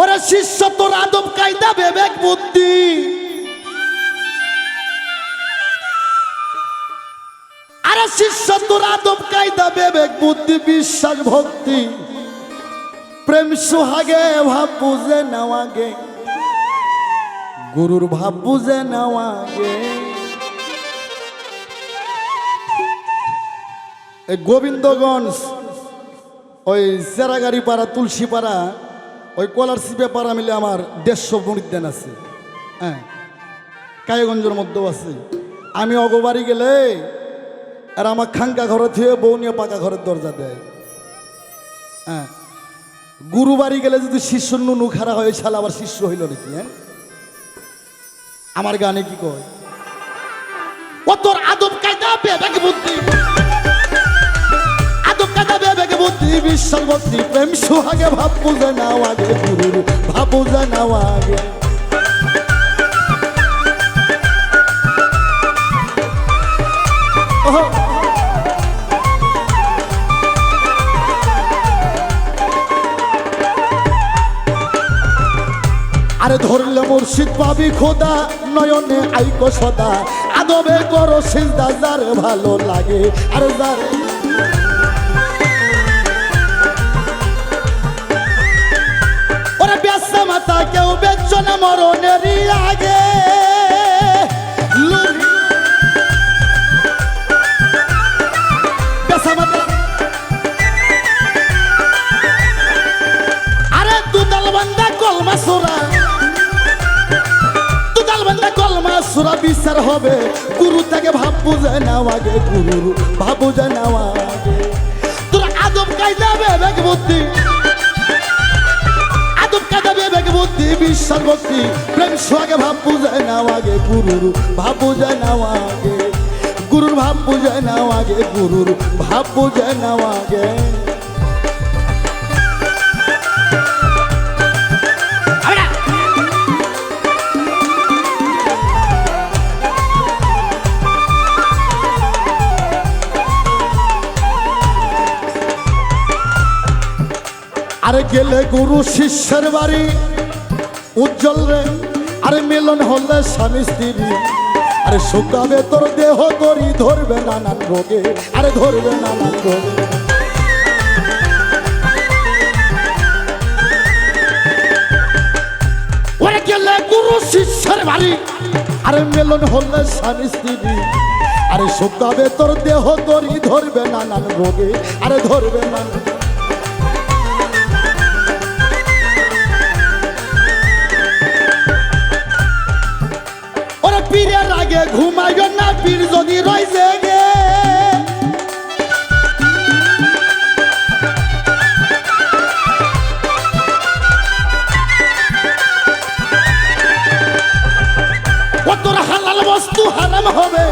ওরে শিষ্য তোর আদব কায়দা বিবেক বুদ্ধি আরে শিষ্য তোর আদব কায়দা বিবেক বুদ্ধি বিশ্বাস ভক্তি প্রেম সুহাগে ভাব বুঝে নেওয়াগে গুরুর ভাব বুঝে নেওয়াগে এই গোবিন্দগঞ্জ ওই চেরাগাড়ি পাড়া তুলসী পাড়া ওই কলার সিপে পাড়া মিলে আমার 150 মুরিদ্দান আছে। হ্যাঁ, কায়গঞ্জের মধ্যেও আছে। আমি অগবাড়ি গেলে আর আমার খাঙ্কা ঘরে থেকে বউ নিয়ে পাকা ঘরের দরজা দেয়। হ্যাঁ, গুরু বাড়ি গেলে যদি শিষ্য নুনু খারা হয় শালা আবার শিষ্য হইল নাকি? হ্যাঁ, আমার গানে কি কয় ও তোর আদব কায়দা বিবেক বুদ্ধি আদব কায়দা বিবেক বুদ্ধি বিশ্বাস ভক্তি প্রেম সুহাগে ভাব বুঝে নাও আগে গুরুর ভাব বুঝে নাও আগে। আরে ধরলে মুর্শিদ পাবি খোদা নয়নে আইকো সদা আদবে করো সিজদা যার ভালো লাগে আরে যার ওরে বেসা মাতা কেউ বেচ্ছ না মরণেরই আগে বেসা মাতা আরে দুদাল বান্দা কলমা সোরা সুরা বিচার হবে গুরু থেকে ভাব বুঝে নাও আগে গুরুর ভাব বুঝে নাও আগে। তোর আদব কায়দা বিবেক বুদ্ধি আদব কায়দা বিবেক বুদ্ধি বিশ্বাস ভক্তি প্রেম সুহাগে ভাব বুঝে নাও আগে গুরুর ভাব বুঝে নাও আগে গুরুর ভাব বুঝে নাও আগে গুরুর ভাব বুঝে নাও আগে। আরে গেলে গুরু শিষ্যের বাড়ি উজ্জ্বল রে আরে মিলন হলে স্বামী স্ত্রী আরে শুকাবে তোর দেহ তরি ধরবে নানান রোগে আরে ধরবে নানান রোগে। ওরে গেলে গুরু শিষ্যের বাড়ি আরে মিলন হলে স্বামী স্ত্রী আরে শুকাবে তোর দেহ তরি ধরবে নানান রোগে আরে ধরবে নানান। পীরের আগে ঘুমাইও না পীর যদি রয়েছে গে ও তোর হালাল বস্তু হারাম হবে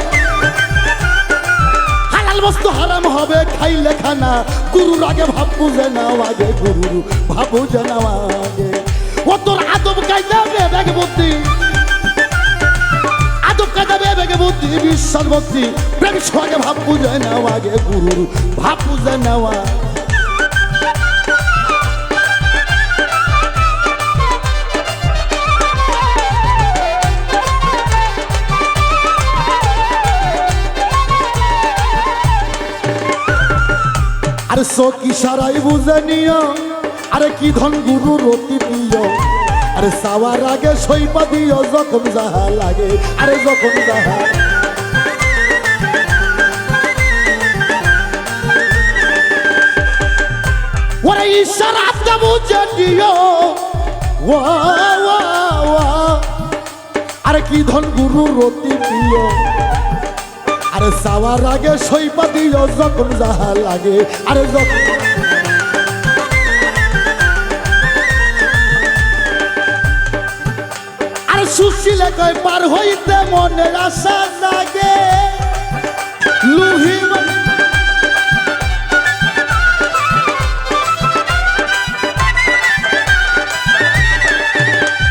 হালাল বস্তু হারাম হবে খাইলে খানা গুরুর আগে ভাব বুঝে নাও আগে গুরুর ভাব বুঝে নাও আগে। ও তোর আদব কায়দা বিবেক বুদ্ধি আদব কায়দা বিবেক বুদ্ধি বিশ্বাস ভক্তি প্রেম সুহাগে ভাব বুঝে নাও আগে গুরুর ভাব বুঝে নেওয়া। আরে সকি সারাই বুঝে নিও আরে কি ধন গুরুর অতি প্রিয় আরে সাওয়ার আগে সইপা দিও যখন যাহা লাগে আরে যখন যাহা। ওরে ইশারাতে বুঝে দিও ওয়া ওয়া ওয়া আরে কি ধন গুরুর অতি প্রিয় আরে সাওয়ার আগে সইপা দিও যখন যাহা লাগে আরে যখন। সুশীলে কয় পার হইতে মনের আশা জাগে লুহি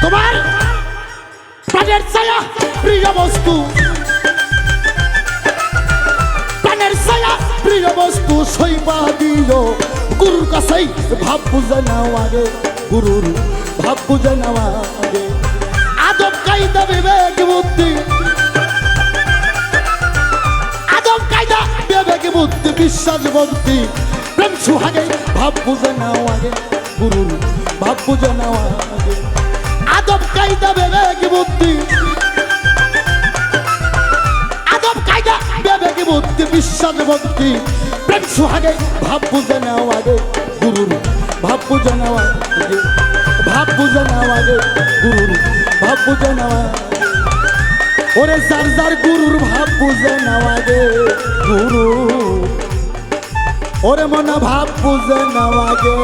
তোমার প্রাণের ছায়া প্রিয় বস্তু প্রাণের ছায়া প্রিয় বস্তু সইবা দিও গুরুর কাছেই ভাব বুঝে নাও আগে গুরুর ভাব বুঝে নেওয়া আগে আদব কায়দা বিবেক বুদ্ধি আদব কায়দা বিবেক বুদ্ধি বিশ্বাস ভক্তি প্রেম সুহাগে ভাব বুঝে নেওয়া আগে গুরুর ভাব বুঝে নেওয়া আগে আদব কায়দা বিবেক বুদ্ধি আদব কায়দা বিবেক বুদ্ধি বিশ্বাস ভক্তি প্রেম সুহাগে ভাব বুঝে নেওয়া আগে গুরুর ভাব বুঝে নেওয়া আগে ভাব বুঝে নেওয়া আগে গুরুর ভাব বুঝে নেওয়া ওরে যার যার গুরুর ভাব বুঝে নেওয়া আগে গুরু ওরে মনে ভাব বুঝে নেওয়া আগে